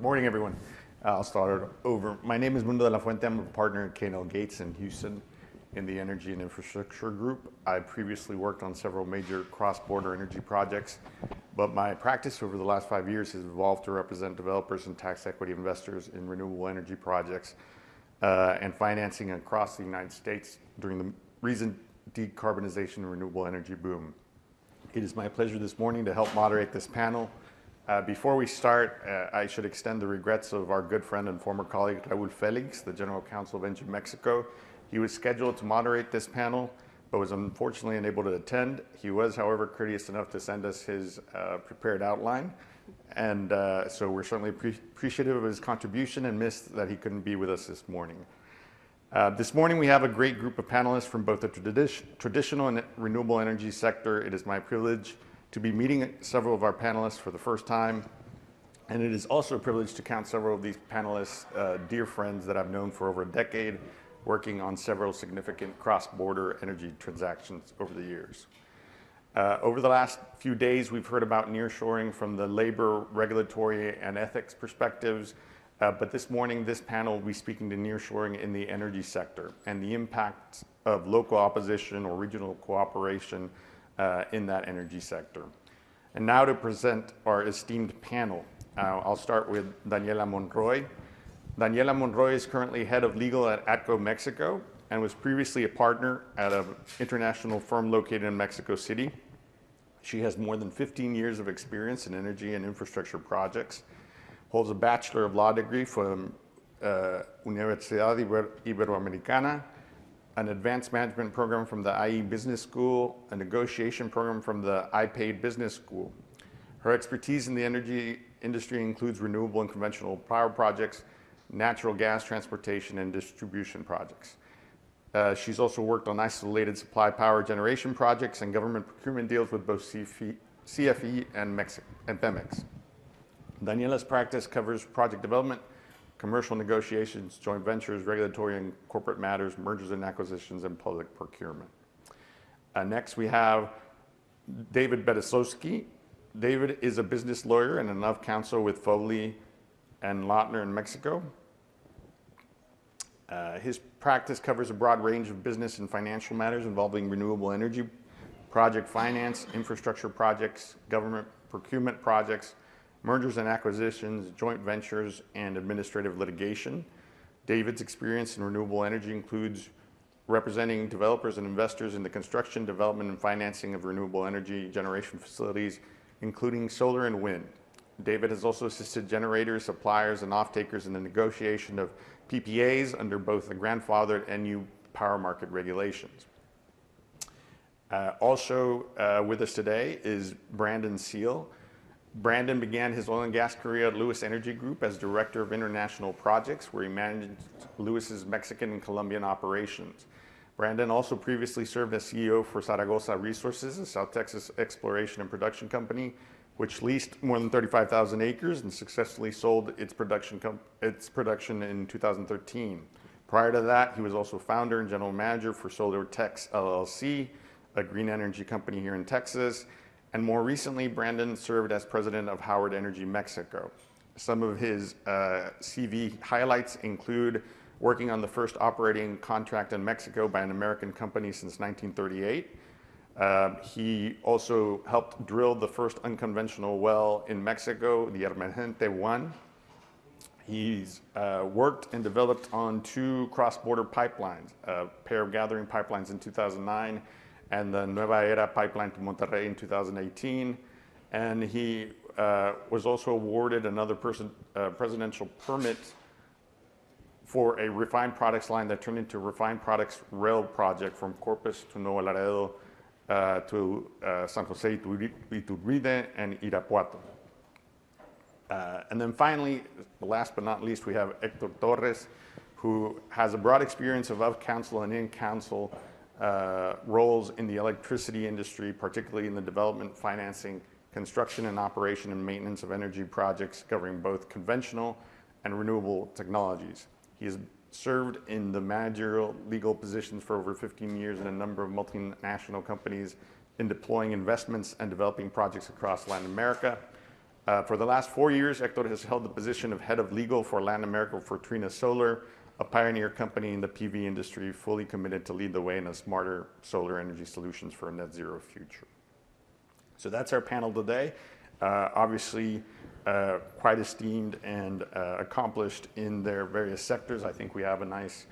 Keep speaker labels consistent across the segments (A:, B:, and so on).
A: Morning, everyone. I'll start over. My name is Mundo de la Fuente. I'm a partner at K&L Gates in Houston in the Energy and Infrastructure Group. I previously worked on several major cross-border energy projects, but my practice over the last 5 years has evolved to represent developers and tax equity investors in renewable energy projects and financing across the United States during the recent decarbonization and renewable energy boom. It is my pleasure this morning to help moderate this panel. Before we start, I should extend the regrets of our good friend and former colleague, Raúl Félix, the General Counsel of ENGIE Mexico. He was scheduled to moderate this panel, but was unfortunately unable to attend. He was, however, courteous enough to send us his prepared outline. And so we're certainly appreciative of his contribution and miss that he couldn't be with us this morning. This morning we have a great group of panelists from both the traditional and renewable energy sector. It is my privilege to be meeting several of our panelists for the first time. And it is also a privilege to count several of these panelists dear friends that I've known for over a decade, working on several significant cross-border energy transactions over the years. Over the last few days, we've heard about nearshoring from the labor, regulatory, and ethics perspectives. But this morning, this panel will be speaking to nearshoring in the energy sector and the impact of local opposition or regional cooperation in that energy sector. And now to present our esteemed panel. I'll start with Daniela Monroy. Daniela Monroy is currently head of legal at ATCO Mexico and was previously a partner at an international firm located in Mexico City. She has more than 15 years of experience in energy and infrastructure projects, holds a Bachelor of Law degree from Universidad Iberoamericana, an advanced management program from the IE Business School, a negotiation program from the iPaid Business School. Her expertise in the energy industry includes renewable and conventional power projects, natural gas transportation, and distribution projects. She's also worked on isolated supply power generation projects and government procurement deals with both CFE and Pemex. Daniela's practice covers project development, commercial negotiations, joint ventures, regulatory and corporate matters, mergers and acquisitions, and public procurement. Next, we have David Berezowsky. David is a business lawyer and an counsel with Foley and Lardner in Mexico. His practice covers a broad range of business and financial matters involving renewable energy, project finance, infrastructure projects, government procurement projects, mergers and acquisitions, joint ventures, and administrative litigation. David's experience in renewable energy includes representing developers and investors in the construction, development, and financing of renewable energy generation facilities, including solar and wind. David has also assisted generators, suppliers, and off-takers in the negotiation of PPAs under both the grandfathered and new power market regulations. Also with us today is Brandon Seale. Brandon began his oil and gas career at Lewis Energy Group as Director of International Projects, where he managed Lewis's Mexican and Colombian operations. Brandon also previously served as CEO for Zaragoza Resources, a South Texas exploration and production company, which leased more than 35,000 acres and successfully sold its production in 2013. Prior to that, he was also founder and general manager for Solar Tex LLC, a green energy company here in Texas. And more recently, Brandon served as president of Howard Energy Mexico. Some of his CV highlights include working on the first operating contract in Mexico by an American company since 1938. He also helped drill the first unconventional well in Mexico, the Emergente 1. He's worked and developed on 2 cross-border pipelines, a pair of gathering pipelines in 2009, and the Nueva Era pipeline to Monterrey in 2018. And he was also awarded another presidential permit for a refined products line that turned into a refined products rail project from Corpus to Nuevo Laredo to San Jose Iturbide and Irapuato. And then finally, last but not least, we have Hector Torres, who has a broad experience of counsel and in-counsel roles in the electricity industry, particularly in the development, financing, construction, and operation and maintenance of energy projects covering both conventional and renewable technologies. He has served in the managerial legal positions for over 15 years in a number of multinational companies in deploying investments and developing projects across Latin America. For the last 4 years, Hector has held the position of head of legal for Latin America for Trina Solar, a pioneer company in the PV industry, fully committed to lead the way in a smarter solar energy solutions for a net zero future. So that's our panel today. Obviously, quite esteemed and accomplished in their various sectors. I think we have a nice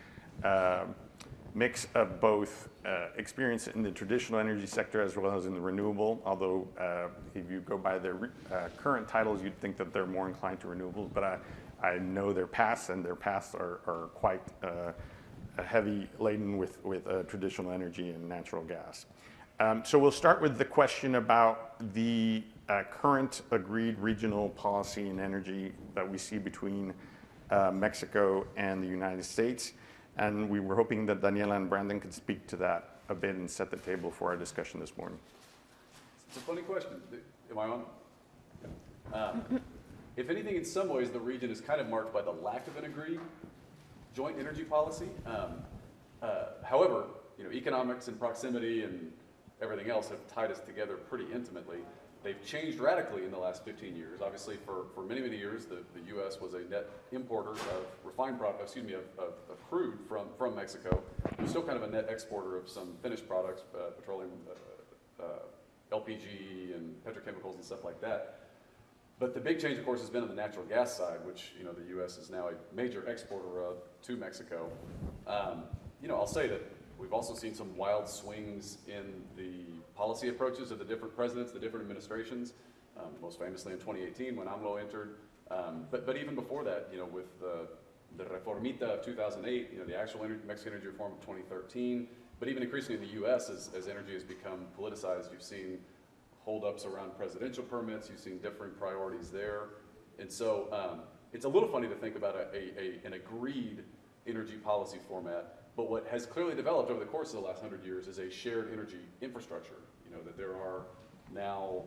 A: mix of both experience in the traditional energy sector as well as in the renewable, although if you go by their current titles, you'd think that they're more inclined to renewables, but I know their pasts, and their pasts are quite heavy laden with traditional energy and natural gas. So we'll start with the question about the current agreed regional policy in energy that we see between Mexico and the United States. And we were hoping that Daniela and Brandon could speak to that a bit and set the table for our discussion this morning.
B: It's a funny question. Am I on? If anything, in some ways, the region is kind of marked by the lack of an agreed joint energy policy. However, economics and proximity and everything else have tied us together pretty intimately. They've changed radically in the last 15 years. Obviously, for many, many years, the U.S. was a net importer of refined product, of crude from Mexico. We're still kind of a net exporter of some finished products, petroleum, LPG, and petrochemicals and stuff like that. But the big change, of course, has been on the natural gas side, which the U.S. is now a major exporter of to Mexico. I'll say that we've also seen some wild swings in the policy approaches of the different presidents, the different administrations, most famously in 2018 when AMLO entered. But even before that, with the Reformita of 2008, the actual Mexican energy reform of 2013, but even increasingly in the U.S. as energy has become politicized, you've seen holdups around presidential permits, you've seen different priorities there. And so it's a little funny to think about an agreed energy policy format. But what has clearly developed over the course of the last 100 years is a shared energy infrastructure. That there are now,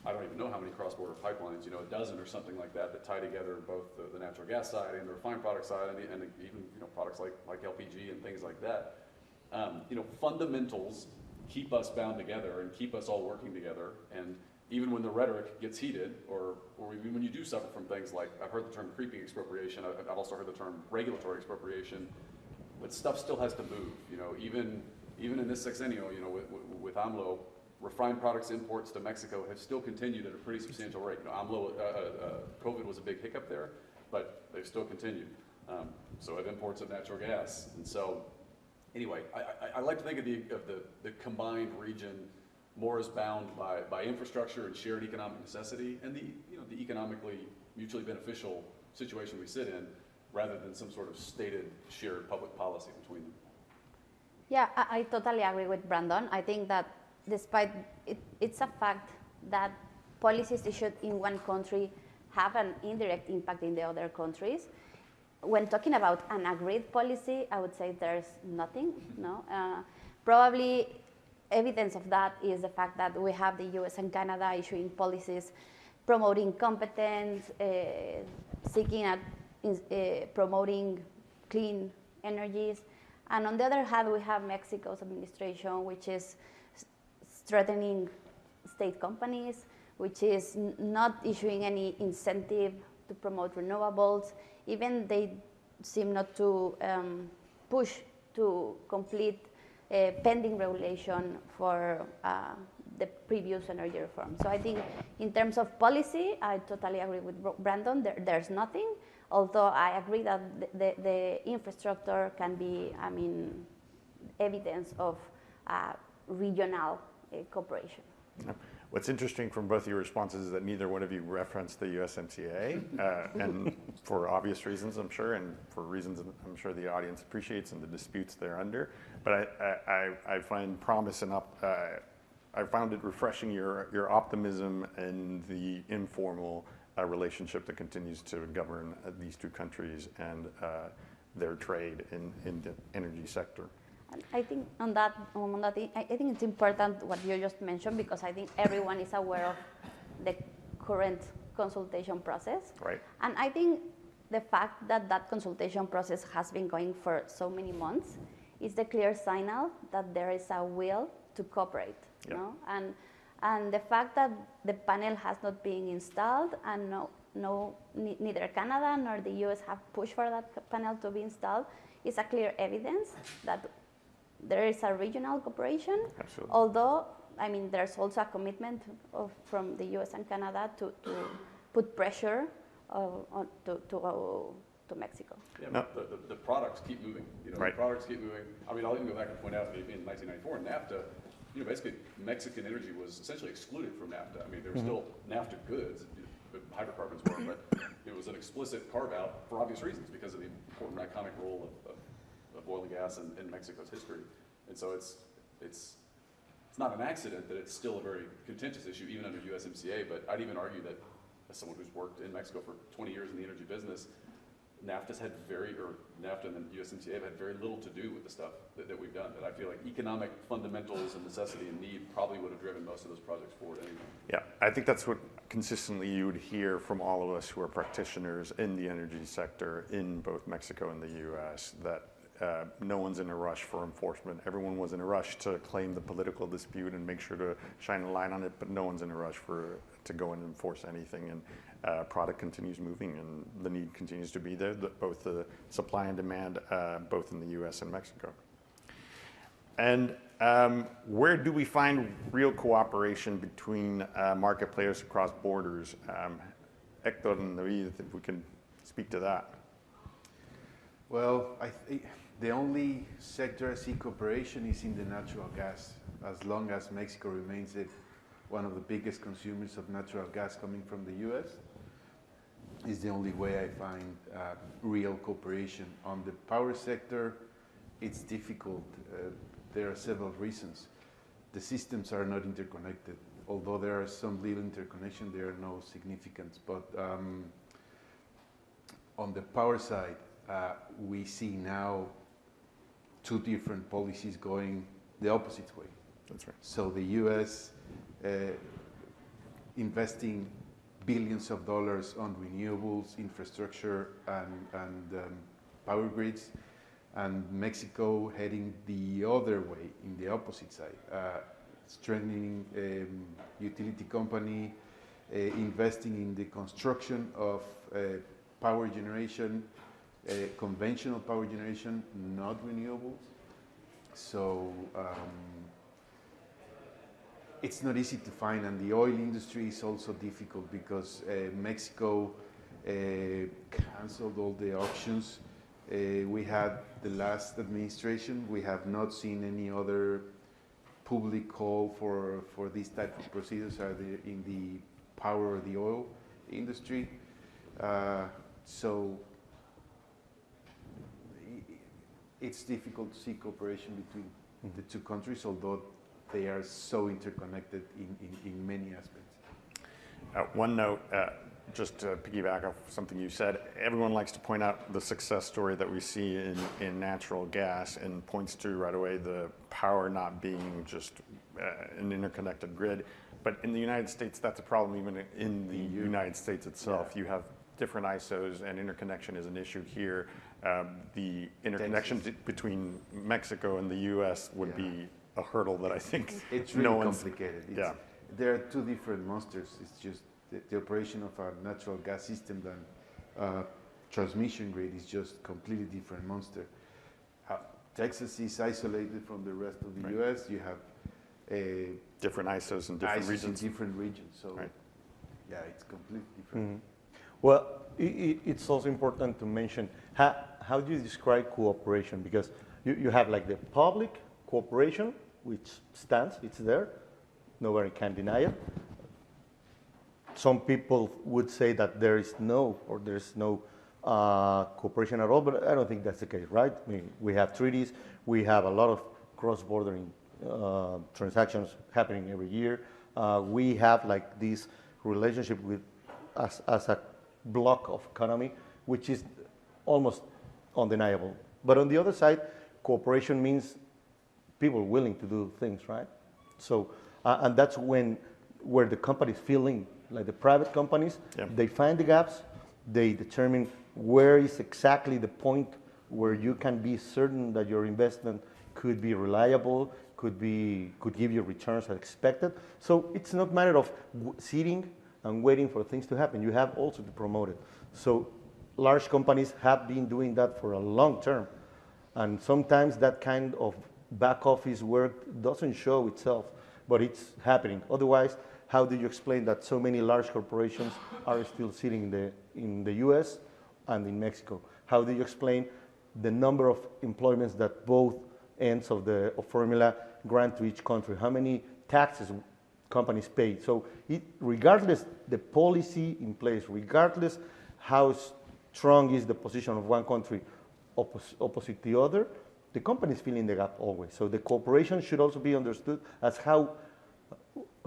B: I don't even know how many cross-border pipelines, a dozen or something like that tie together both the natural gas side and the refined product side, and even products like LPG and things like that. Fundamentals keep us bound together and keep us all working together. And even when the rhetoric gets heated, or even when you do suffer from things like, I've heard the term creeping expropriation, I've also heard the term regulatory expropriation. But stuff still has to move, even in this sexennial, with AMLO, refined products imports to Mexico have still continued at a pretty substantial rate. COVID was a big hiccup there, but they've still continued. So have imports of natural gas. And so, anyway, I like to think of the combined region more as bound by infrastructure and shared economic necessity, and the economically mutually beneficial situation we sit in, rather than some sort of stated shared public policy between them.
C: Yeah, I totally agree with Brandon. I think that despite it's a fact that policies issued in one country have an indirect impact in the other countries. When talking about an agreed policy, I would say there's nothing, no? Probably evidence of that is the fact that we have the US and Canada issuing policies promoting competence, seeking at promoting clean energies. And on the other hand, we have Mexico's administration, which is strengthening state companies, which is not issuing any incentive to promote renewables. Even they seem not to push to complete pending regulation for the previous energy reform. So I think in terms of policy, I totally agree with Brandon. There's nothing. Although I agree that the infrastructure can be, evidence of regional cooperation.
A: What's interesting from both your responses is that neither one of you referenced the USMCA, and for obvious reasons, I'm sure, and for reasons I'm sure the audience appreciates and the disputes they're under. But I find promise and I found it refreshing your optimism and the informal relationship that continues to govern these two countries and their trade in the energy sector.
C: I think on that, I think it's important what you just mentioned, because I think everyone is aware of the current consultation process.
A: Right.
C: And I think the fact that that consultation process has been going for so many months is the clear signal that there is a will to cooperate.
A: Yeah.
C: You know? And And the fact that the panel has not been installed, and neither Canada nor the US have pushed for that panel to be installed, is a clear evidence that there is a regional cooperation.
A: Absolutely.
C: Although, I mean, there's also a commitment from the US and Canada to put pressure to Mexico.
B: Yeah,
A: No.
B: but the products keep moving. You know,
A: Right.
B: The products keep moving. I mean, I'll even go back and point out that in 1994, NAFTA, you know, basically Mexican energy was essentially excluded from NAFTA. I mean, there were still NAFTA goods, but hydrocarbons weren't, but it was an explicit carve-out for obvious reasons because of the important iconic role of oil and gas in Mexico's history. And so it's not an accident that it's still a very contentious issue, even under USMCA, but I'd even argue that as someone who's worked in Mexico for 20 years in the energy business, NAFTA and the USMCA have had very little to do with the stuff that we've done. That I feel like economic fundamentals and necessity and need probably would have driven most of those projects forward anyway.
A: Yeah, I think that's what consistently you would hear from all of us who are practitioners in the energy sector in both Mexico and the US, that no one's in a rush for enforcement. Everyone was in a rush to claim the political dispute and make sure to shine a light on it, but no one's in a rush to go and enforce anything. And product continues moving, and the need continues to be there, both the supply and demand, both in the US and Mexico. And where do we find real cooperation between market players across borders? Hector and David, if we can speak to that.
D: Well, I think the only sector I see cooperation is in the natural gas. As long as Mexico remains one of the biggest consumers of natural gas coming from the US, is the only way I find real cooperation. On the power sector, it's difficult. There are several reasons. The systems are not interconnected. Although there are some little interconnection, there are no significance. But on the power side, we see now two different policies going the opposite way.
A: That's right.
D: So the US investing billions of dollars on renewables, infrastructure, and power grids, and Mexico heading the other way, in the opposite side, strengthening utility company, investing in the construction of power generation, conventional power generation, not renewables. So it's not easy to find, and the oil industry is also difficult because Mexico canceled all the auctions. We had the last administration. We have not seen any other public call for this type of procedures either in the power or the oil industry. So it's difficult to see cooperation between the two countries, although they are so interconnected in many aspects.
A: One note, just to piggyback off something you said, everyone likes to point out the success story that we see in natural gas and points to right away the power not being just an interconnected grid. But in the United States, that's a problem even in the United States itself. Yeah. You have different ISOs, and interconnection is an issue here. The interconnection between Mexico and the US would be a hurdle that I think
D: it's really complicated. There are two different monsters. It's just the operation of a natural gas system than transmission grid is just completely different monster. Texas is isolated from the rest of the US. You have
A: different ISOs in different regions.
D: In different regions. So yeah, it's completely different.
E: Mm-hmm. Well, it's also important to mention how do you describe cooperation, because you have like the public cooperation, which stands, it's there, nobody can deny it. Some people would say that there's no cooperation at all, but I don't think that's the case, right? I mean, we have treaties, we have a lot of cross-border transactions happening every year. We have like this relationship with as a block of economy, which is almost undeniable. But on the other side, cooperation means people willing to do things, right? So, and that's where the companies fill in, like the private companies, they find the gaps, they determine where is exactly the point where you can be certain that your investment could be reliable, could give you returns as expected. So it's not a matter of sitting and waiting for things to happen. You have also to promote it. So large companies have been doing that for a long term. And sometimes that kind of back office work doesn't show itself, but it's happening. Otherwise, how do you explain that so many large corporations are still sitting in the US and in Mexico? How do you explain the number of employments that both ends of the formula grant to each country? How many taxes companies pay? So regardless the policy in place, regardless how strong is the position of one country opposite the other, the company is filling the gap always. So the cooperation should also be understood as how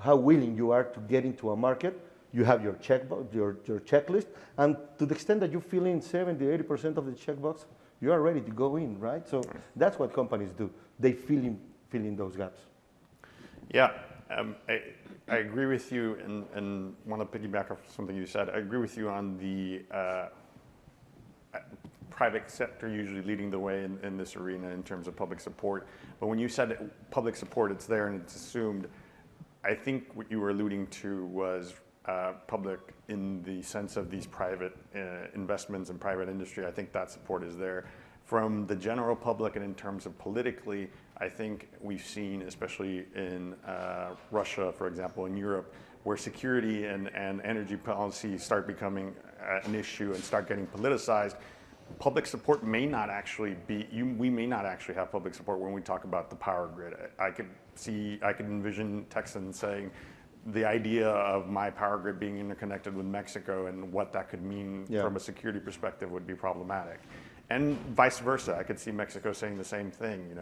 E: willing you are to get into a market. You have your checkbox, your checklist, and to the extent that you fill in 70, 80% of the checkbox, you are ready to go in, right? So that's what companies do. They fill in those gaps.
A: Yeah, I agree with you, and want to piggyback off something you said. I agree with you on the private sector usually leading the way in this arena in terms of public support. But when you said public support, it's there and it's assumed. I think what you were alluding to was public in the sense of these private investments in private industry. I think that support is there. From the general public and in terms of politically, I think we've seen, especially in Russia, for example, in Europe, where security and energy policy start becoming an issue and start getting politicized, public support may not actually be, we may not actually have public support when we talk about the power grid. I could envision Texans saying the idea of my power grid being interconnected with Mexico and what that could mean from a security perspective would be problematic. And vice versa, I could see Mexico saying the same thing,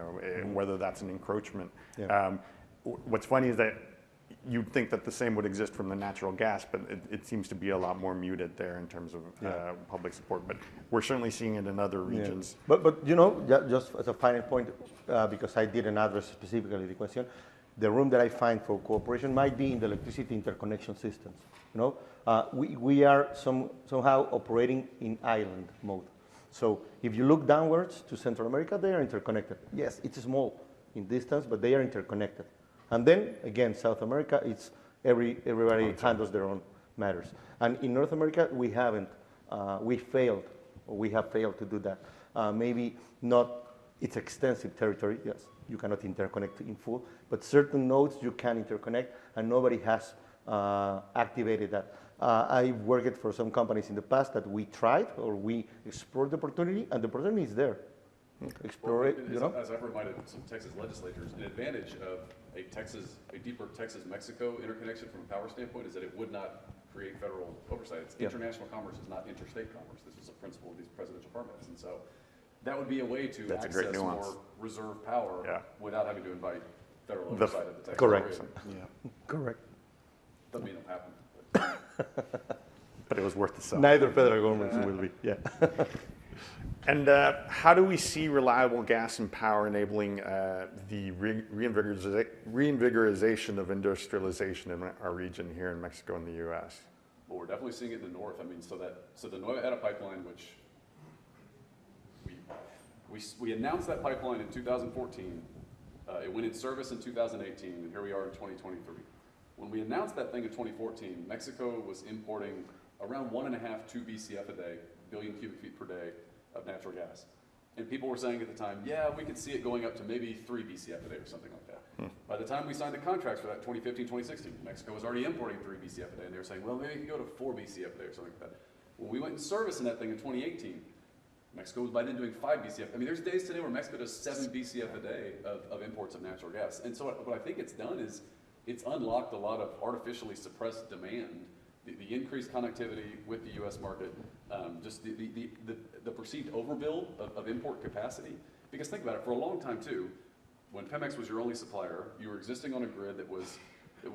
A: whether that's an encroachment.
E: Yeah.
A: What's funny is that you'd think that the same would exist from the natural gas, but it seems to be a lot more muted there in terms of public support. But we're certainly seeing it in other regions.
E: Yeah. But just as a final point, because I didn't address specifically the question, the room that I find for cooperation might be in the electricity interconnection systems. We are somehow operating in island mode. So if you look downwards to Central America, they are interconnected. Yes, it's small in distance, but they are interconnected. And then, again, South America, it's everybody handles their own matters. And in North America, we haven't. We have failed to do that. Maybe not its extensive territory. Yes, you cannot interconnect in full, but certain nodes you can interconnect, and nobody has activated that. I worked for some companies in the past that we tried or we explored the opportunity, and the opportunity is there. Explore it,
B: As I've reminded some Texas legislators, an advantage of a deeper Texas-Mexico interconnection from a power standpoint is that it would not create federal oversight. It's international commerce is not interstate commerce. This is a principle of these presidential permits. And so that would be a way to access more reserve power without having to invite federal oversight of the Texas
E: Correct.
B: grid.
E: Correct.
B: Doesn't mean it'll happen.
A: But it was worth the sell.
E: Neither federal governments will be,
A: And how do we see reliable gas and power enabling the reinvigorization of industrialization in our region here in Mexico and the U.S.?
B: Well, we're definitely seeing it in the north. I mean, so the Nueva pipeline, which we announced that pipeline in 2014. It went in service in 2018, and here we are in 2023. When we announced that thing in 2014, Mexico was importing around 1.5, 2 BCF a day, billion cubic feet per day of natural gas. And people were saying at the time, yeah, we could see it going up to maybe 3 BCF a day or something like that. By the time we signed the contracts for that 2015, 2016, Mexico was already importing 3 BCF a day, and they were saying, well, maybe it could go to 4 BCF a day or something like that. When we went in service in that thing in 2018, Mexico was by then doing 5 BCF. I mean, there's days today where Mexico does 7 BCF a day of imports of natural gas. And so what I think it's done is it's unlocked a lot of artificially suppressed demand, the increased connectivity with the U.S. market, just the perceived overbuild of import capacity. Because think about it, for a long time too, when Pemex was your only supplier, you were existing on a grid that was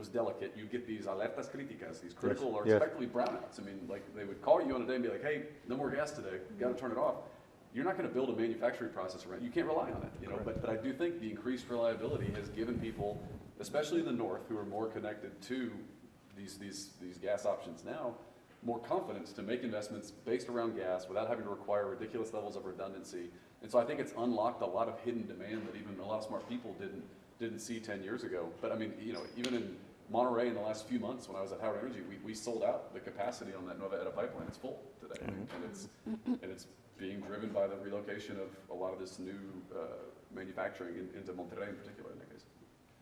B: delicate. You'd get these alertas críticas, these critical or effectively brownouts. I mean, like they would call you on a day and be like, hey, no more gas today, got to turn it off. You're not going to build a manufacturing process around it. You can't rely on it, But I do think the increased reliability has given people, especially in the north, who are more connected to these gas options now, more confidence to make investments based around gas without having to require ridiculous levels of redundancy. And so I think it's unlocked a lot of hidden demand that even a lot of smart people didn't see 10 years ago. But I mean, you know, even in Monroy in the last few months when I was at Howard Energy, we sold out the capacity on that Nova Eta pipeline. It's full today, and it's being driven by the relocation of a lot of this new manufacturing into Monterrey in particular in that case.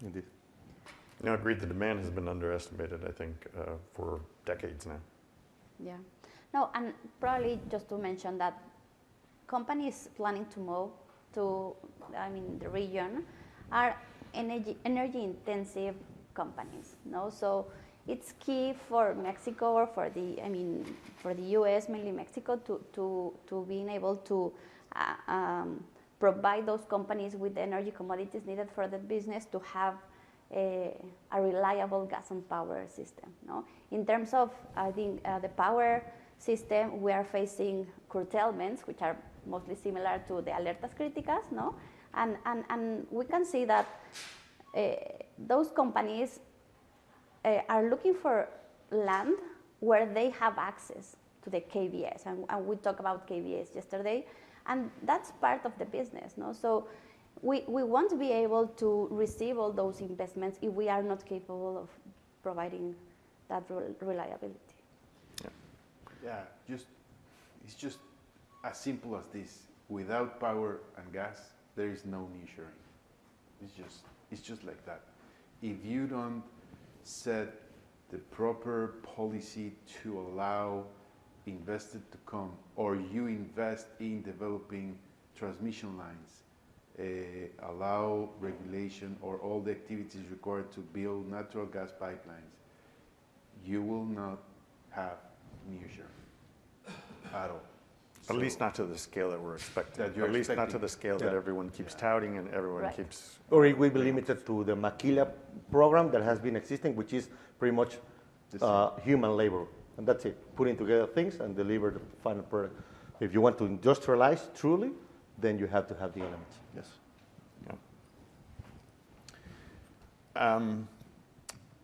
E: Indeed.
A: No, agreed. The demand has been underestimated, I think, for decades now.
C: Yeah. No, and probably just to mention that companies planning to move to, the region are energy intensive companies, no? So it's key for Mexico or for the U.S., mainly Mexico, to being able to provide those companies with the energy commodities needed for the business to have a reliable gas and power system, no? In terms of, I think, the power system, we are facing curtailments, which are mostly similar to the alertas críticas, no? And we can see that those companies are looking for land where they have access to the KVS, and we talked about KVS yesterday, and that's part of the business, no? So we won't be able to receive all those investments if we are not capable of providing that reliability.
D: Yeah, it's just as simple as this. Without power and gas, there is no nearshoring. It's just like that. If you don't set the proper policy to allow investors to come, or you invest in developing transmission lines, allow regulation or all the activities required to build natural gas pipelines, you will not have nearshoring at all.
A: At least not to the scale that we're expecting.
D: That you're
A: At least not to
D: expecting.
A: the scale that everyone keeps touting and everyone
C: Right.
A: keeps.
E: Or it will be limited to the Maquila program that has been existing, which is pretty much human labor. And that's it, putting together things and deliver the final product. If you want to industrialize truly, then you have to have the elements, yes.
A: Yeah.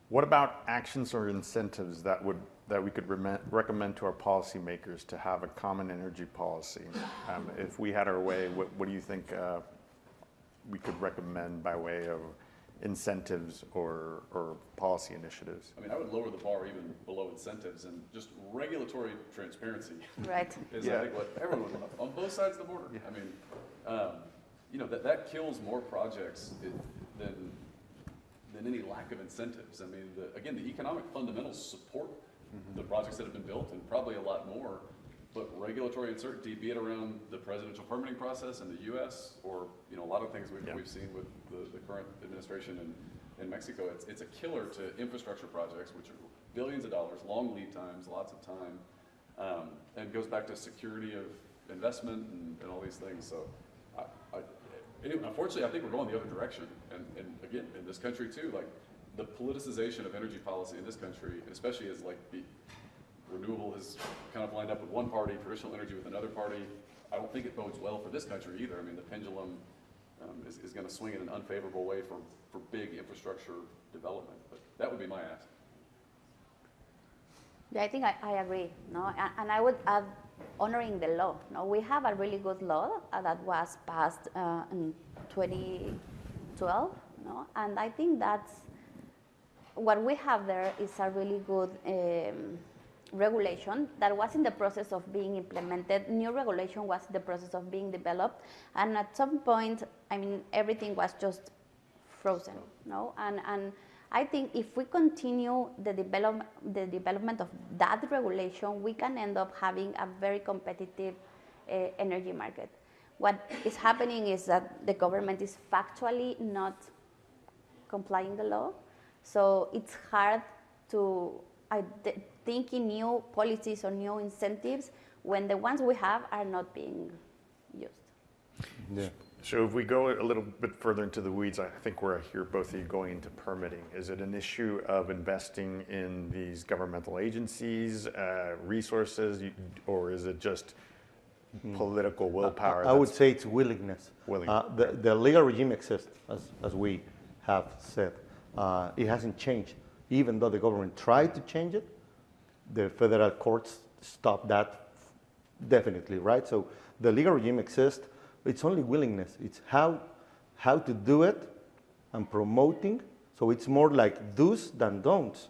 A: What about actions or incentives that we could recommend to our policymakers to have a common energy policy? If we had our way, what do you think we could recommend by way of incentives or policy initiatives?
B: I mean, I would lower the bar even below incentives and just regulatory transparency.
C: Right.
B: Is I think what everyone would love on both sides of the border. I mean, that kills more projects than any lack of incentives. I mean, again, the economic fundamentals support the projects that have been built and probably a lot more, but regulatory uncertainty, be it around the presidential permitting process in the U.S. or a lot of things we've seen with the current administration in Mexico, it's a killer to infrastructure projects, which are billions of dollars, long lead times, lots of time, and goes back to security of investment and all these things. So, unfortunately, I think we're going the other direction, and again, in this country too, like the politicization of energy policy in this country, especially as like the renewable has kind of lined up with one party, traditional energy with another party. I don't think it bodes well for this country either. I mean, the pendulum is going to swing in an unfavorable way for big infrastructure development. But that would be my ask.
C: Yeah, I think I agree. No, and I would add honoring the law. No, we have a really good law that was passed in 2012. No, and I think that's what we have there is a really good regulation that was in the process of being implemented. New regulation was in the process of being developed, and at some point, I mean, everything was just frozen. No, and I think if we continue the development of that regulation, we can end up having a very competitive energy market. What is happening is that the government is factually not complying the law, so it's hard to think in new policies or new incentives when the ones we have are not being used.
E: Yeah.
A: So if we go a little bit further into the weeds, I think we're here, both of you, going into permitting. Is it an issue of investing in these governmental agencies, resources, or is it just political willpower?
E: I would say it's willingness.
A: Willingness.
E: The legal regime exists, as we have said. It hasn't changed. Even though the government tried to change it, the federal courts stopped that definitely, right? So the legal regime exists. It's only willingness. It's how to do it and promoting. So it's more like do's than don'ts.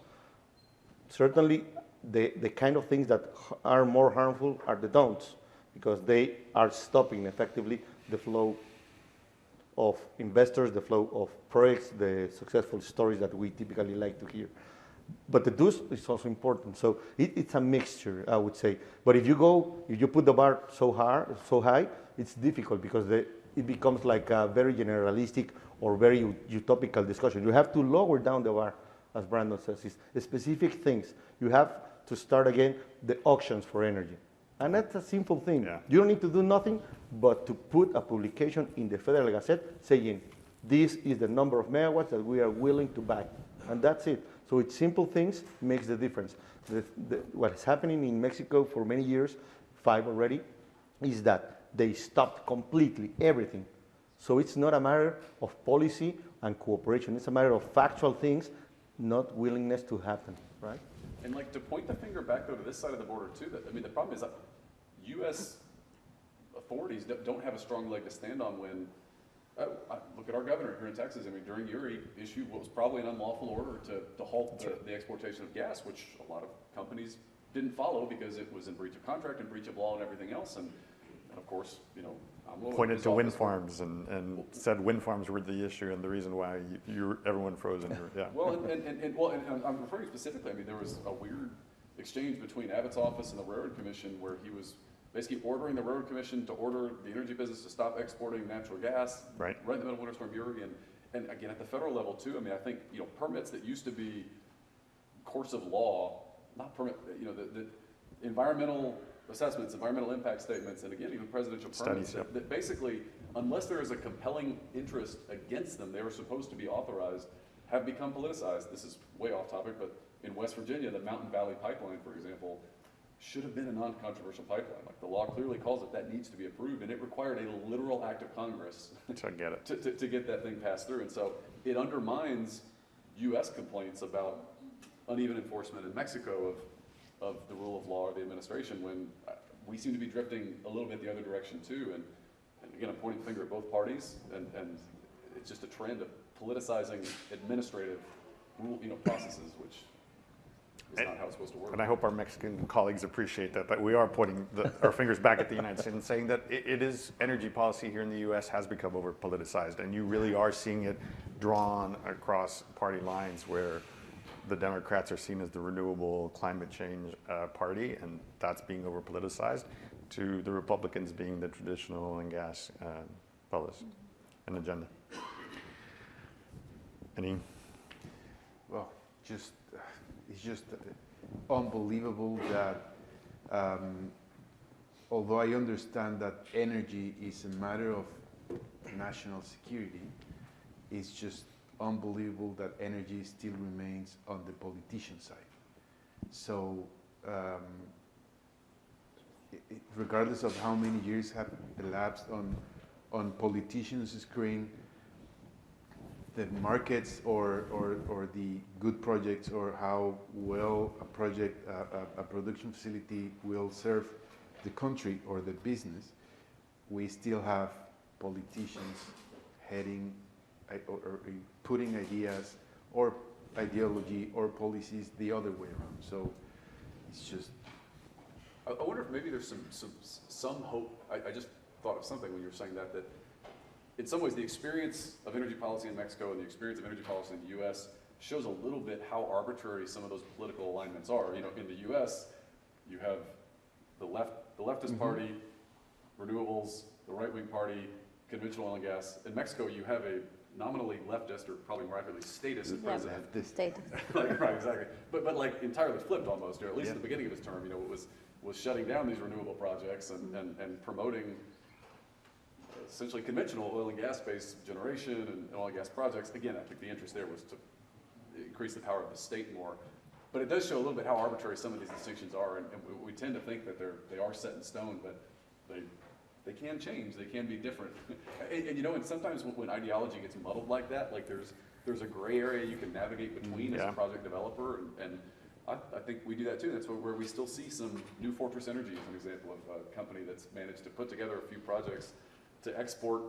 E: Certainly, the kind of things that are more harmful are the don'ts, because they are stopping effectively the flow of investors, the flow of projects, the successful stories that we typically like to hear. But the do's is also important. So it's a mixture, I would say. But if you put the bar so high, it's difficult, because it becomes like a very generalistic or very utopical discussion. You have to lower down the bar, as Brandon says. It's specific things. You have to start again the auctions for energy. And that's a simple thing.
A: Yeah.
E: You don't need to do nothing but to put a publication in the Federal Gazette saying, this is the number of megawatts that we are willing to buy. And that's it. So it's simple things makes the difference. What is happening in Mexico for many years, 5 already, is that they stopped completely everything. So it's not a matter of policy and cooperation. It's a matter of factual things, not willingness to happen, right?
B: And like, to point the finger back though to this side of the border too, that, I mean, the problem is that U.S. authorities don't have a strong leg to stand on when, look at our governor here in Texas. I mean, during Uri, issued what was probably an unlawful order to halt the exportation of gas, which a lot of companies didn't follow because it was in breach of contract and breach of law and everything else. And of course, you know, I'm willing
A: Pointed to wind
B: this
A: farms and said wind farms were the issue and the reason why everyone froze in here. Yeah.
B: Well, and I'm referring specifically, I mean, there was a weird exchange between Abbott's office and the Railroad Commission where he was basically ordering the Railroad Commission to order the energy business to stop exporting natural gas
A: Right.
B: in the middle of Winter Storm Uri. And again, at the federal level too, I mean, I think, you know, permits that used to be course of law, not permit, you know, the environmental assessments, environmental impact statements, and again, even presidential permits,
A: Studies, yep.
B: that basically, unless there is a compelling interest against them, they were supposed to be authorized, have become politicized. This is way off topic, but in West Virginia, the Mountain Valley Pipeline, for example, should have been a non-controversial pipeline. Like, the law clearly calls it, that needs to be approved, and it required a literal act of Congress
A: To get it.
B: to get that thing passed through. And so it undermines U.S. complaints about uneven enforcement in Mexico of the rule of law or the administration, when we seem to be drifting a little bit the other direction too. And again, I'm pointing the finger at both parties, and it's just a trend of politicizing administrative processes, which is not how it's supposed to work.
A: And I hope our Mexican colleagues appreciate that we are pointing our fingers back at the United States and saying that it is energy policy here in the U.S. has become over politicized, and you really are seeing it drawn across party lines where the Democrats are seen as the renewable climate change party, and that's being over politicized, to the Republicans being the traditional oil and gas fellas and agenda. Any?
D: Well, it's just unbelievable that although I understand that energy is a matter of national security, it's just unbelievable that energy still remains on the politician side. So regardless of how many years have elapsed on politicians' screen, the markets or the good projects, or how well a project, a production facility will serve the country or the business, we still have politicians heading or putting ideas or ideology or policies the other way around. So it's just.
B: I wonder if maybe there's some hope. I just thought of something when you were saying that in some ways the experience of energy policy in Mexico and the experience of energy policy in the U.S. shows a little bit how arbitrary some of those political alignments are. You know, in the U.S., you have the leftist party, renewables, the right-wing party, conventional oil and gas. In Mexico, you have a nominally leftist, or probably more accurately statist president.
C: State.
B: Right, exactly. But like entirely flipped almost, or at least at the beginning of his term, you know, was shutting down these renewable projects and promoting essentially conventional oil and gas-based generation and oil and gas projects. Again, I think the interest there was to increase the power of the state more. But it does show a little bit how arbitrary some of these distinctions are, and we tend to think that they are set in stone, but they can change, they can be different. and you know, and sometimes when ideology gets muddled like that, like there's a gray area you can navigate between as a project developer, and I think we do that too. That's where we still see some New Fortress Energy as an example of a company that's managed to put together a few projects to export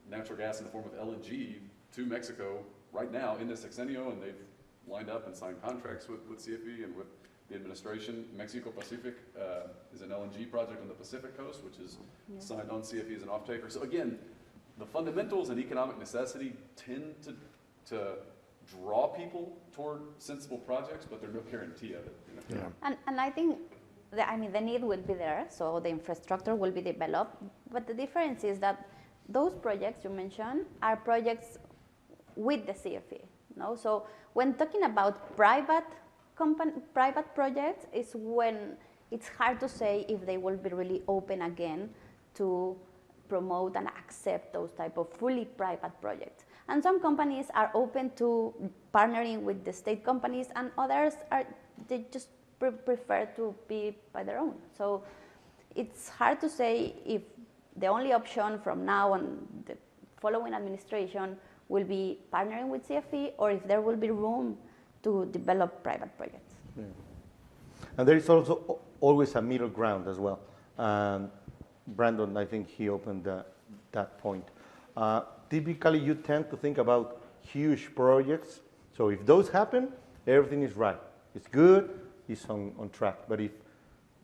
B: natural gas in the form of LNG to Mexico right now in this sexenio, and they've lined up and signed contracts with CFE and with the administration. Mexico Pacific is an LNG project on the Pacific coast, which is signed on CFE as an off-taker. So again, the fundamentals and economic necessity tend to draw people toward sensible projects, but there's no guarantee of it. You know?
A: Yeah.
C: And I think, the need will be there, so the infrastructure will be developed, but the difference is that those projects you mentioned are projects with the CFE. No? So when talking about private projects is when it's hard to say if they will be really open again to promote and accept those type of fully private projects. And some companies are open to partnering with the state companies, and others they just prefer to be by their own. So it's hard to say if the only option from now on the following administration will be partnering with CFE, or if there will be room to develop private projects.
E: Yeah. And there is also always a middle ground as well. Brandon, I think he opened that point. Typically, you tend to think about huge projects. So if those happen, everything is right. It's good, it's on track. But if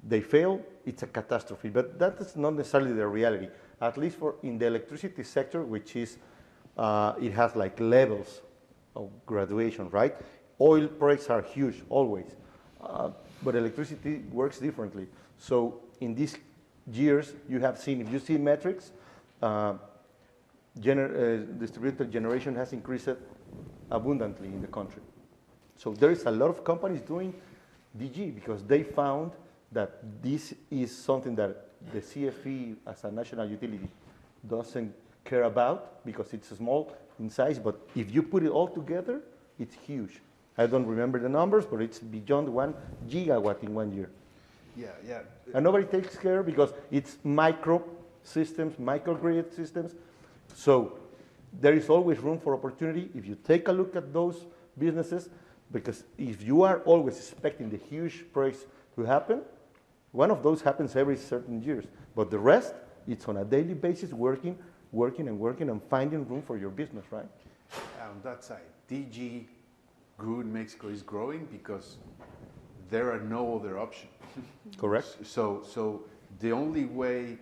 E: they fail, it's a catastrophe. But that is not necessarily the reality. At least in the electricity sector, which is, it has like levels of graduation, right? Oil projects are huge, always. But electricity works differently. So in these years, you have seen, if you see metrics, distributed generation has increased abundantly in the country. So there is a lot of companies doing DG because they found that this is something that the CFE as a national utility doesn't care about because it's small in size, but if you put it all together, it's huge. I don't remember the numbers, but it's beyond 1 gigawatt in 1 year.
D: Yeah.
E: And nobody takes care because it's micro systems, microgrid systems. So there is always room for opportunity if you take a look at those businesses, because if you are always expecting the huge projects to happen, one of those happens every certain years. But the rest, it's on a daily basis, working and finding room for your business, right?
D: On that side, DG grew in Mexico is growing because there are no other options.
E: Correct.
D: So the only way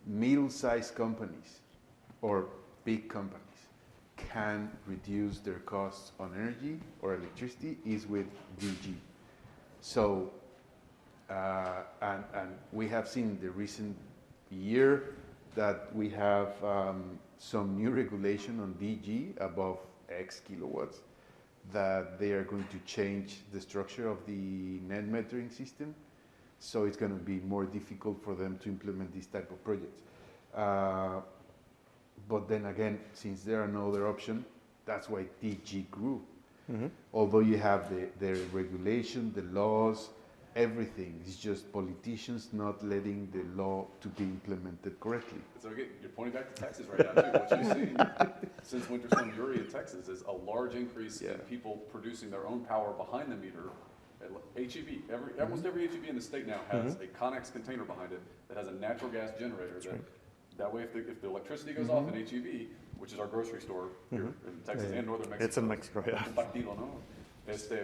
D: middle-sized companies or big companies can reduce their costs on energy or electricity is with DG. So, and we have seen in the recent year that we have some new regulation on DG above X kilowatts, that they are going to change the structure of the net metering system. So it's going to be more difficult for them to implement this type of projects. But then again, since there are no other option, that's why DG grew. Mm-hmm. Although you have the regulation, the laws, everything. It's just politicians not letting the law to be implemented correctly.
B: So again, you're pointing back to Texas right now too. What you've seen since Winter Storm Uri in Texas is a large increase in people producing their own power behind the meter. HEB, almost every HEB in the state now has a Connex container behind it that has a natural gas generator. That way, if the electricity goes off in HEB, which is our grocery store here in Texas and northern Mexico.
A: It's in Mexico, yeah.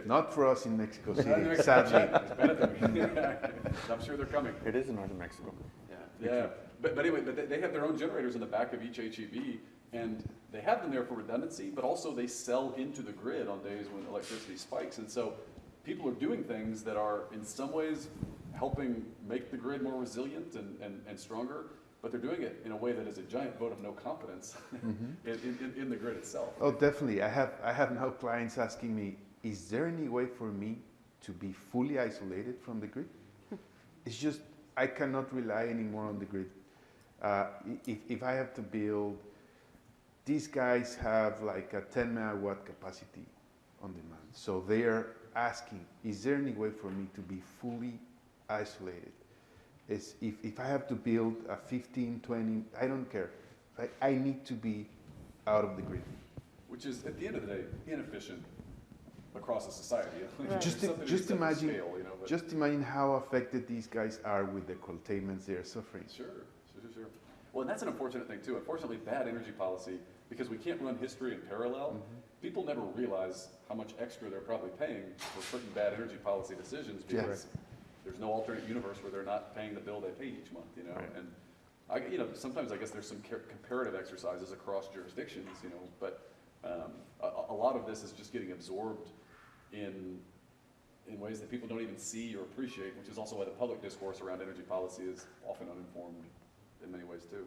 D: Not for us in Mexico City, sadly.
B: I'm sure they're coming.
A: It is in northern Mexico.
B: Yeah. But anyway, they have their own generators in the back of each HEB, and they have them there for redundancy, but also they sell into the grid on days when electricity spikes. And so people are doing things that are in some ways helping make the grid more resilient and stronger, but they're doing it in a way that is a giant vote of no confidence in the grid itself.
D: Oh, definitely. I have now clients asking me, is there any way for me to be fully isolated from the grid? It's just, I cannot rely anymore on the grid. If I have to build, these guys have like a 10 megawatt capacity on demand. So they are asking, is there any way for me to be fully isolated? If I have to build a 15, 20, I don't care. I need to be out of the grid.
B: Which is, at the end of the day, inefficient across a society.
C: Right.
D: Just imagine, just imagine how affected these guys are with the curtailments they are suffering.
B: Sure. Well, and that's an unfortunate thing too. Unfortunately, bad energy policy because we can't run history in parallel, people never realize how much extra they're probably paying for certain bad energy policy decisions because there's no alternate universe where they're not paying the bill they pay each month, you know.
A: Right.
B: And sometimes I guess there's some comparative exercises across jurisdictions, you know, but a lot of this is just getting absorbed in ways that people don't even see or appreciate, which is also why the public discourse around energy policy is often uninformed in many ways too.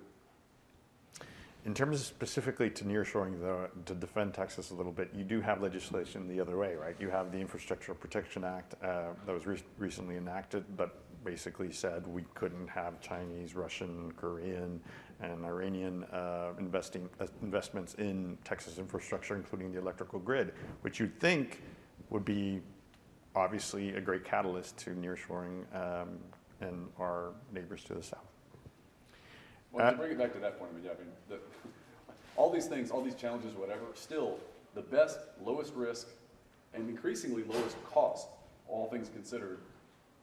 A: In terms of specifically to nearshoring, though, to defend Texas a little bit, you do have legislation the other way, right? You have the Infrastructure Protection Act that was recently enacted, but basically said we couldn't have Chinese, Russian, Korean, and Iranian investments in Texas infrastructure, including the electrical grid, which you'd think would be obviously a great catalyst to nearshoring and our neighbors to the south.
B: Well, to bring it back to that point, all these things, all these challenges, whatever, still the best, lowest risk, and increasingly lowest cost, all things considered,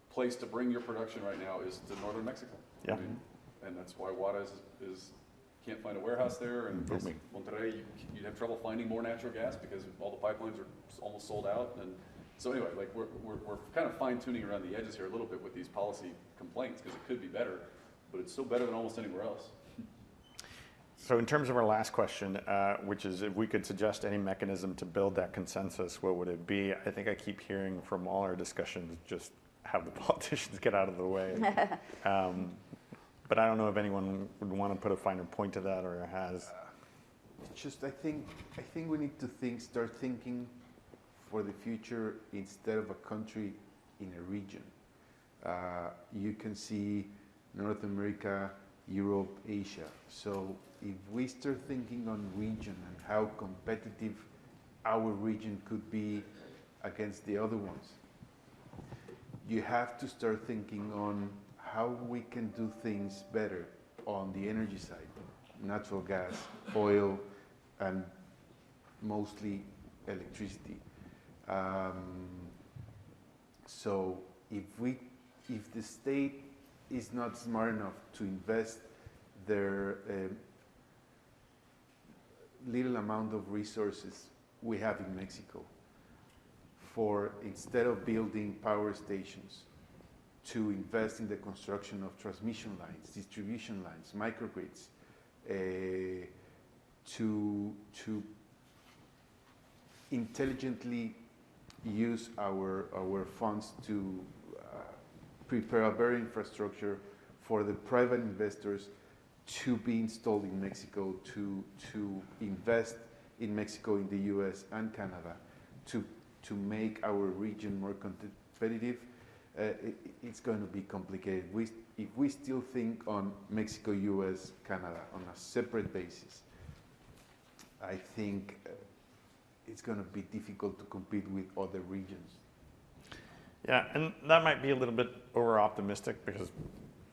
B: place to bring your production right now is to northern Mexico.
A: Yeah.
B: And that's why Juarez can't find a warehouse there, and Monterrey, you'd have trouble finding more natural gas because all the pipelines are almost sold out. And so anyway, like we're kind of fine tuning around the edges here a little bit with these policy complaints because it could be better, but it's still better than almost anywhere else.
A: So in terms of our last question, which is if we could suggest any mechanism to build that consensus, what would it be? I think I keep hearing from all our discussions, just have the politicians get out of the way. But I don't know if anyone would want to put a finer point to that or has.
D: Just I think we need to start thinking for the future instead of a country in a region. You can see North America, Europe, Asia. So if we start thinking on region and how competitive our region could be against the other ones, you have to start thinking on how we can do things better on the energy side, natural gas, oil, and mostly electricity. So if the state is not smart enough to invest their little amount of resources we have in Mexico for, instead of building power stations, to invest in the construction of transmission lines, distribution lines, microgrids, to intelligently use our funds to prepare a better infrastructure for the private investors to be installed in Mexico, to invest in Mexico, in the US and Canada, to make our region more competitive. It's going to be complicated. If we still think on Mexico, US, Canada on a separate basis, I think it's going to be difficult to compete with other regions.
A: Yeah, and that might be a little bit over-optimistic because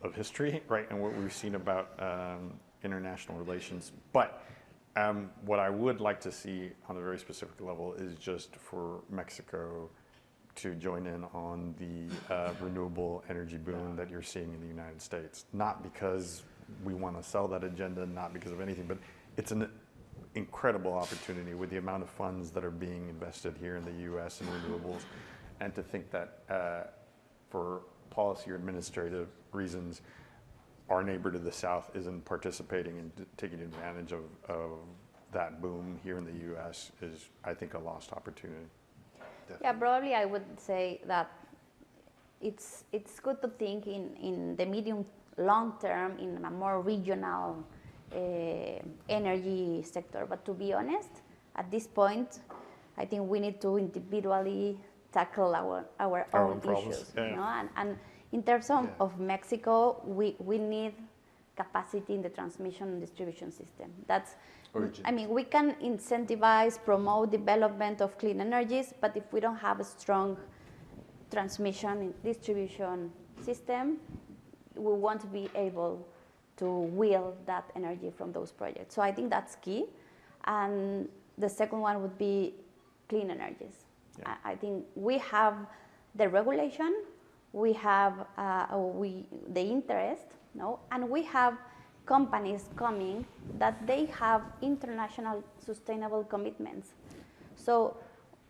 A: of history, right, and what we've seen about international relations. But what I would like to see on a very specific level is just for Mexico to join in on the renewable energy boom that you're seeing in the United States. Not because we want to sell that agenda, not because of anything, but it's an incredible opportunity with the amount of funds that are being invested here in the U.S. in renewables, and to think that for policy or administrative reasons, our neighbor to the south isn't participating and taking advantage of that boom here in the U.S. is, I think, a lost opportunity.
D: Definitely.
C: Yeah, probably I would say that it's good to think in the medium long term in a more regional energy sector. But to be honest, at this point, I think we need to individually tackle our own issues.
A: Yeah.
C: You know? And in terms of Mexico, we need capacity in the transmission and distribution system. That's
D: urgent.
C: I mean, we can incentivize, promote development of clean energies, but if we don't have a strong transmission and distribution system, we won't be able to wield that energy from those projects. So I think that's key. And the second one would be clean energies.
A: Yeah.
C: I think we have the regulation, we have the interest, no, and we have companies coming that they have international sustainable commitments. So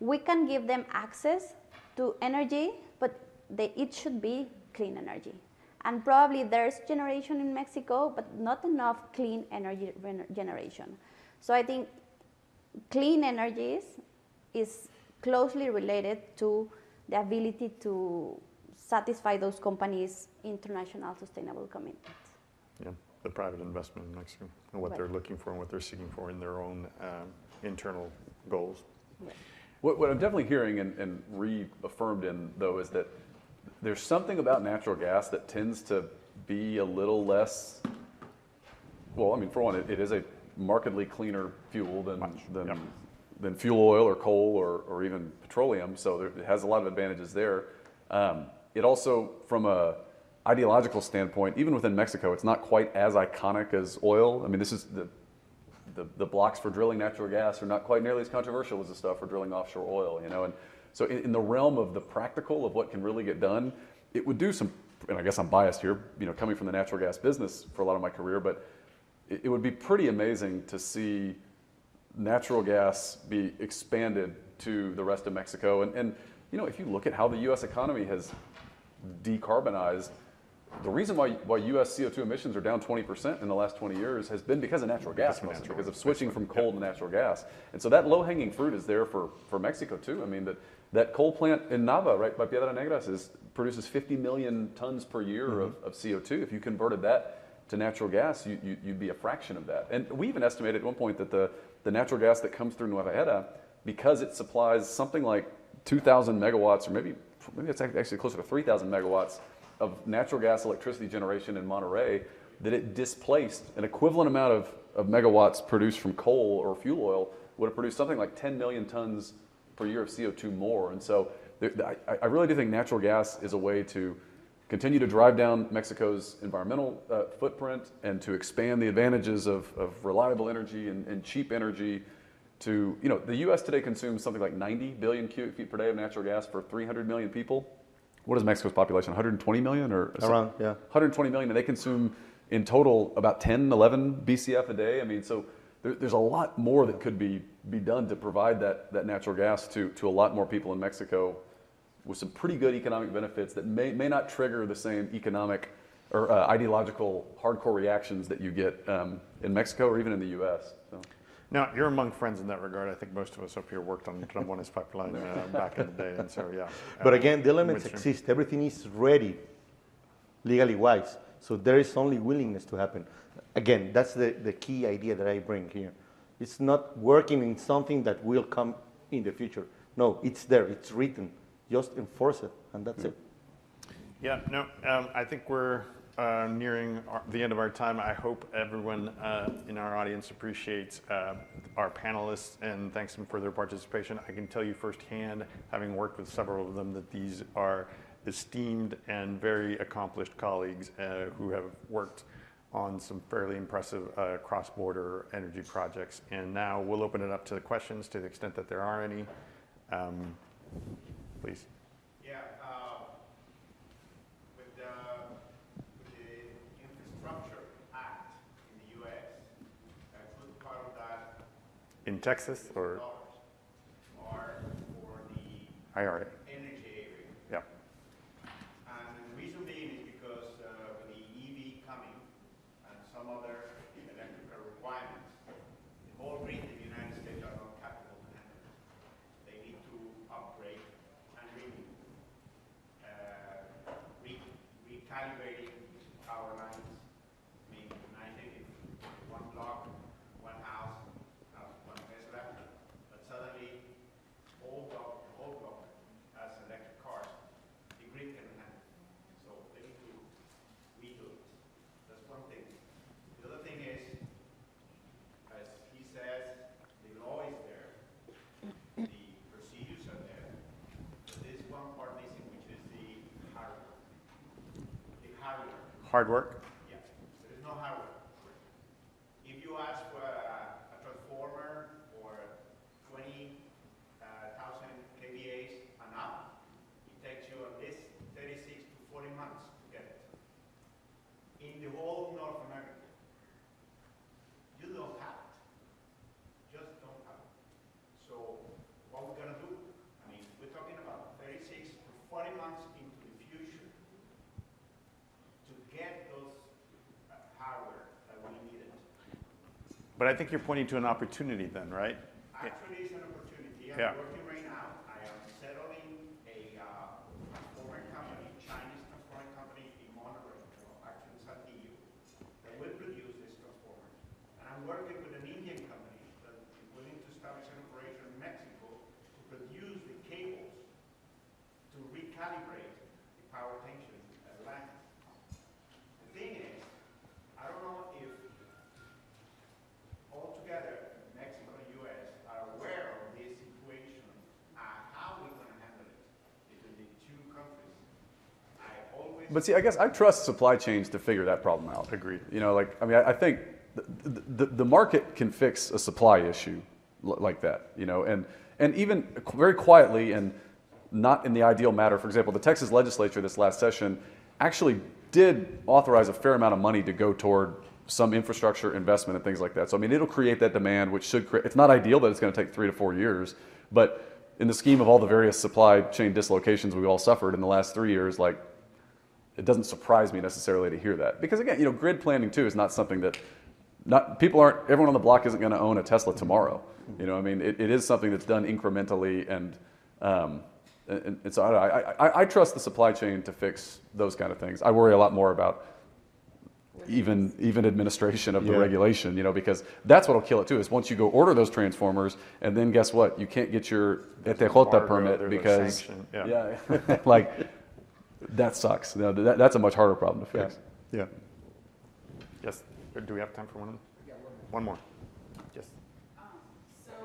C: we can give them access to energy, but it should be clean energy. And probably there's generation in Mexico, but not enough clean energy generation. So I think clean energies is closely related to the ability to satisfy those companies' international sustainable commitments.
A: Yeah, the private investment in Mexico and what they're looking for and what they're seeking for in their own internal goals.
C: Right.
B: What I'm definitely hearing and reaffirmed in, though, is that there's something about natural gas that tends to be a little less, well, I mean, for one, it is a markedly cleaner fuel than fuel oil or coal or even petroleum, so it has a lot of advantages there. It also, from a ideological standpoint, even within Mexico, it's not quite as iconic as oil. I mean, this is the blocks for drilling natural gas are not quite nearly as controversial as the stuff for drilling offshore oil, you know. And so in the realm of the practical of what can really get done, it would do some, and I guess I'm biased here, you know, coming from the natural gas business for a lot of my career, but it would be pretty amazing to see natural gas be expanded to the rest of Mexico. And you know, if you look at how the U.S. economy has decarbonized, the reason why U.S. CO2 emissions are down 20% in the last 20 years has been because of natural gas, mostly because of switching from coal to natural gas. And so that low-hanging fruit is there for Mexico too. I mean, that coal plant in Nava, right by Piedra Negras, produces 50 million tons per year of CO2. If you converted that to natural gas, you'd be a fraction of that. And we even estimated at one point that the natural gas that comes through Nueva Era, because it supplies something like 2,000 megawatts, or maybe it's actually closer to 3,000 megawatts of natural gas electricity generation in Monroy, that it displaced an equivalent amount of megawatts produced from coal or fuel oil would have produced something like 10 million tons per year of CO2 more. And so I really do think natural gas is a way to continue to drive down Mexico's environmental footprint and to expand the advantages of reliable energy and cheap energy to, you know, the U.S. today consumes something like 90 billion cubic feet per day of natural gas for 300 million people. What is Mexico's population, 120 million or?
E: Around, yeah.
B: 120 million, and they consume in total about 10, 11 BCF a day. I mean, so there's a lot more that could be done to provide that natural gas to a lot more people in Mexico with some pretty good economic benefits that may not trigger the same economic or ideological hardcore reactions that you get in Mexico or even in the U.S. So.
A: Now, you're among friends in that regard. I think most of us up here worked on Trambones pipeline back in the day, and so yeah.
E: But again, the elements exist. Everything is ready, legally wise. So there is only willingness to happen. Again, that's the key idea that I bring here. It's not working in something that will come in the future. No, it's there. It's written. Just enforce it, and that's it.
A: Yeah, no, I think we're nearing the end of our time. I hope everyone in our audience appreciates our panelists and thanks them for their participation. I can tell you firsthand, having worked with several of them, that these are esteemed and very accomplished colleagues who have worked on some fairly impressive cross-border energy projects. And now we'll open it up to the questions to the extent that there are any. Please.
D: Yeah. With the Infrastructure Act in the U.S., a good part of that
A: In Texas or
D: are for the
A: IRA?
D: energy area.
A: Yeah.
D: And the reason being is because with the EV coming and some other electrical requirements, the whole grid in the United States are not capable to handle. They need to upgrade and renew. Recalibrating power lines, I mean, imagine if one block, one house, one Tesla, but suddenly the whole government has electric cars, the grid can handle. So they need to redo it. That's one thing. The other thing is, as he says, the law is there, the procedures are there, but there's one part missing, which is the hardware. The hardware.
A: Hard work?
D: Yeah, there is no hardware. If you ask for a transformer or 20,000 kVAs and up, it takes you at least 36 to 40 months to get it. In the whole North America,
A: But I think you're pointing to an opportunity then, right?
F: Actually, it's an opportunity. I'm
A: Yeah.
F: working right now. I am settling a transformer company, Chinese transformer company in Monroy, actually Saltillo, that will produce this transformer. And I'm working with an Indian company that is willing to establish an operation in Mexico to produce the cables to recalibrate the power tension at land. The thing is, I don't know if altogether Mexico and U.S. are aware of this situation and how we're going to handle it between the two countries. I always.
B: But see, I guess I trust supply chains to figure that problem out.
A: Agreed.
B: You know, like, I mean, I think the market can fix a supply issue like that, you know, and even very quietly and not in the ideal matter. For example, the Texas legislature this last session actually did authorize a fair amount of money to go toward some infrastructure investment and things like that. So, I mean, it'll create that demand, which should create, it's not ideal that it's going to take 3 to 4 years, but in the scheme of all the various supply chain dislocations we've all suffered in the last 3 years, like, it doesn't surprise me necessarily to hear that. Because again, you know, grid planning too is not something that, everyone on the block isn't going to own a Tesla tomorrow. You know, I mean, it is something that's done incrementally, and so I trust the supply chain to fix those kind of things. I worry a lot more about even administration of the regulation, you know, because that's what'll kill it too, is once you go order those transformers, and then guess what? You can't get your ATCO permit because, like, that sucks. You know, that's a much harder problem to fix.
E: Yeah.
A: Yes. Do we have time for one?
G: Yeah,
A: One more. Yes.
G: So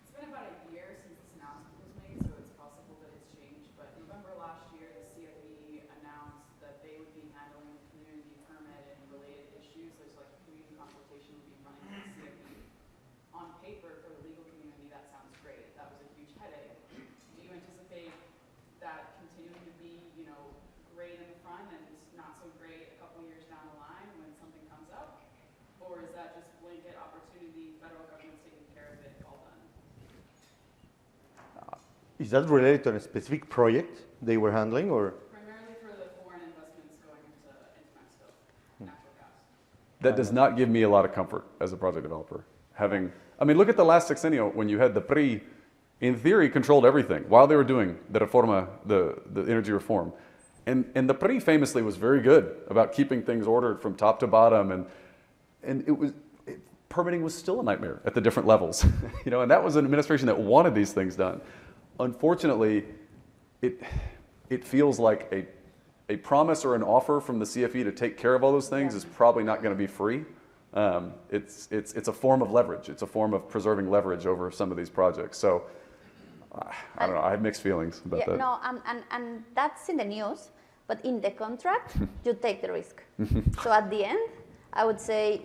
G: it's been about a year since this announcement was made, so it's possible that it's changed. But November last year, the CFE announced that they would be handling community permit and related issues. There's like community consultation would be running with the CFE. On paper, for the legal community, that sounds great. That was a huge headache. Do you anticipate that continuing to be, you know, great in the front and not so great a couple years down the line when something comes up? Or is that just blanket opportunity, federal government's taking care of it, all done?
E: Is that related to a specific project they were handling, or?
G: Primarily for the foreign investments going into Mexico, natural gas.
B: That does not give me a lot of comfort as a project developer. I mean, look at the last sexennial when you had the PRI, in theory, controlled everything while they were doing the reforma, the energy reform. And the PRI famously was very good about keeping things ordered from top to bottom, and permitting was still a nightmare at the different levels. You know, and that was an administration that wanted these things done. Unfortunately, it feels like a promise or an offer from the CFE to take care of all those things is probably not going to be free. It's a form of leverage. It's a form of preserving leverage over some of these projects. So I don't know. I have mixed feelings about that.
C: No, and that's in the news, but in the contract, you take the risk. So at the end, I would say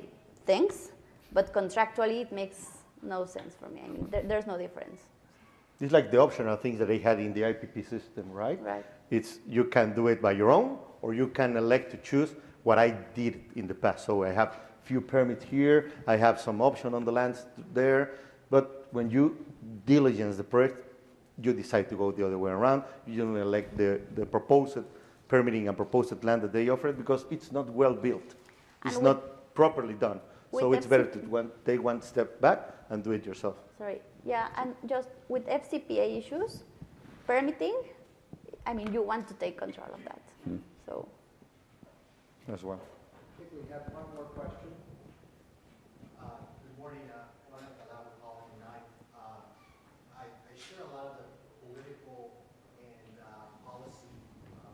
C: thanks, but contractually, it makes no sense for me. I mean, there's no difference.
E: It's like the optional things that they had in the IPP system, right?
C: Right.
E: It's you can do it by your own, or you can elect to choose what I did in the past. So I have few permits here, I have some option on the lands there, but when you diligence the project, you decide to go the other way around. You don't elect the proposed permitting and proposed land that they offered because it's not well built. It's not properly done. So it's better to take one step back and do it yourself.
C: Sorry. Yeah, and just with FCPA issues, permitting, I mean, you want to take control of that. So.
E: As well.
H: I think we have one more question. Good morning. Juan Calabo calling tonight. I share a lot of the political and policy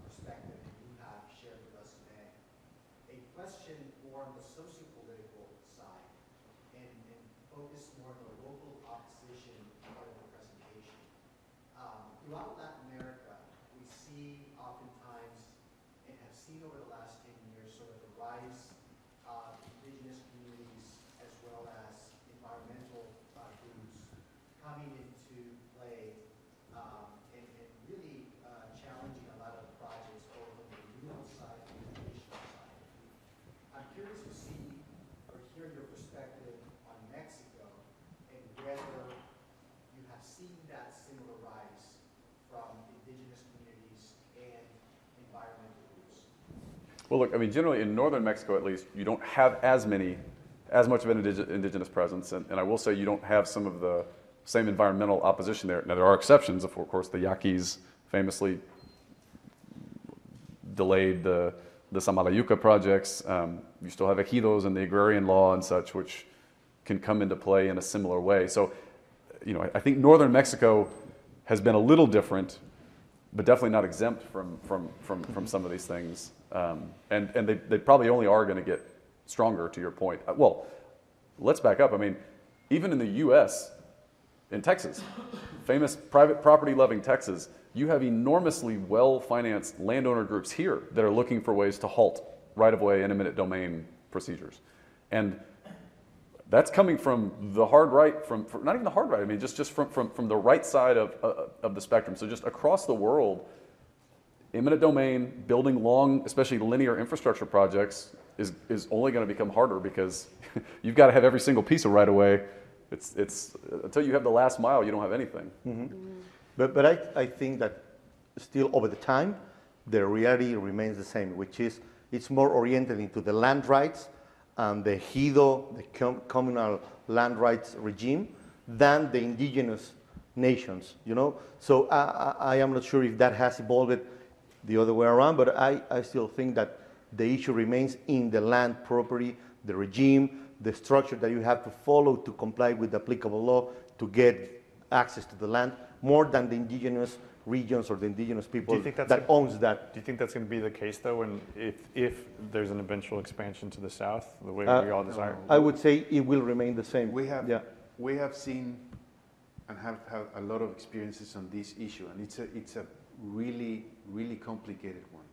H: perspective that you have shared with us today. A question more on the socio-political side and focus more on the local opposition part of the presentation. Throughout Latin America, we see oftentimes and have seen over the last 10 years sort of the rise of indigenous communities as well as environmental groups coming into play and really challenging a lot of the projects both on the renewable side and the traditional side. I'm curious to see or hear your perspective on Mexico and whether you have seen that similar rise from indigenous communities and environmental groups.
B: Well, look, I mean, generally in northern Mexico, at least, you don't have as many as much of an indigenous presence. And I will say you don't have some of the same environmental opposition there. Now, there are exceptions. Of course, the Yaquis famously delayed the Samalayuca projects. You still have ejidos and the agrarian law and such, which can come into play in a similar way. So, you know, I think northern Mexico has been a little different, but definitely not exempt from some of these things. And they probably only are going to get stronger, to your point. Well, let's back up. I mean, even in the U.S., in Texas, famous private property loving Texas, you have enormously well-financed landowner groups here that are looking for ways to halt right-of-way and eminent domain procedures. And that's coming from the hard right, not even the hard right, I mean, just from the right side of the spectrum. So just across the world, eminent domain, building long, especially linear infrastructure projects is only going to become harder because you've got to have every single piece of right-of-way. It's until you have the last mile, you don't have anything.
E: But I think that still over the time, the reality remains the same, which is it's more oriented into the land rights and the ejido, the communal land rights regime, than the indigenous nations, you know? So I am not sure if that has evolved the other way around, but I still think that the issue remains in the land property, the regime, the structure that you have to follow to comply with the applicable law to get access to the land, more than the indigenous regions or the indigenous people that owns that.
A: Do you think that's going to be the case, though, when if there's an eventual expansion to the south, the way we all desire?
E: I would say it will remain the same.
D: We have seen and have had a lot of experiences on this issue, and it's a really, really complicated one.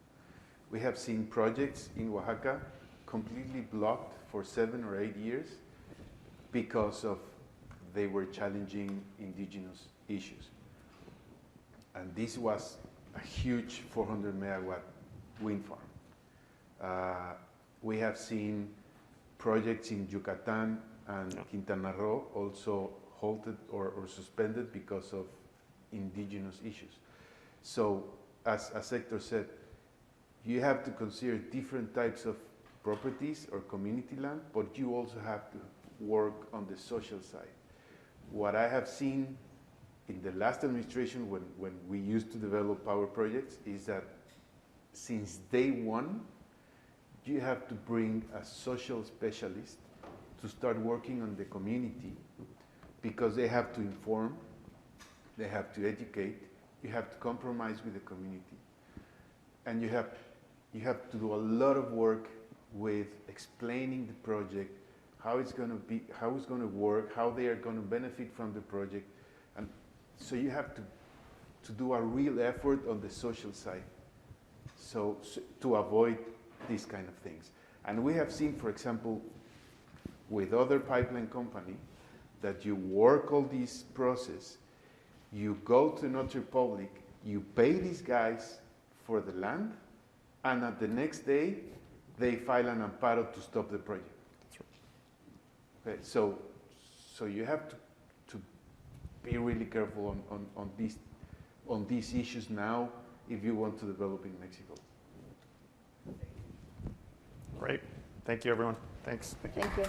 D: We have seen projects in Oaxaca completely blocked for 7 or 8 years because they were challenging indigenous issues. And this was a huge 400 megawatt wind farm. We have seen projects in Yucatan and Quintana Roo also halted or suspended because of indigenous issues. So, as Hector said, you have to consider different types of properties or community land, but you also have to work on the social side. What I have seen in the last administration when we used to develop power projects is that since day one, you have to bring a social specialist to start working on the community because they have to inform, they have to educate, you have to compromise with the community. And you have to do a lot of work with explaining the project, how it's going to be, how it's going to work, how they are going to benefit from the project. And so you have to do a real effort on the social side so to avoid these kind of things. And we have seen, for example, with other pipeline company, that you work all this process, you go to notary public, you pay these guys for the land, and at the next day, they file an amparo to stop the project. That's right. Okay, so you have to be really careful on these issues now if you want to develop in Mexico.
A: Great. Thank you, everyone. Thanks.
C: Thank you.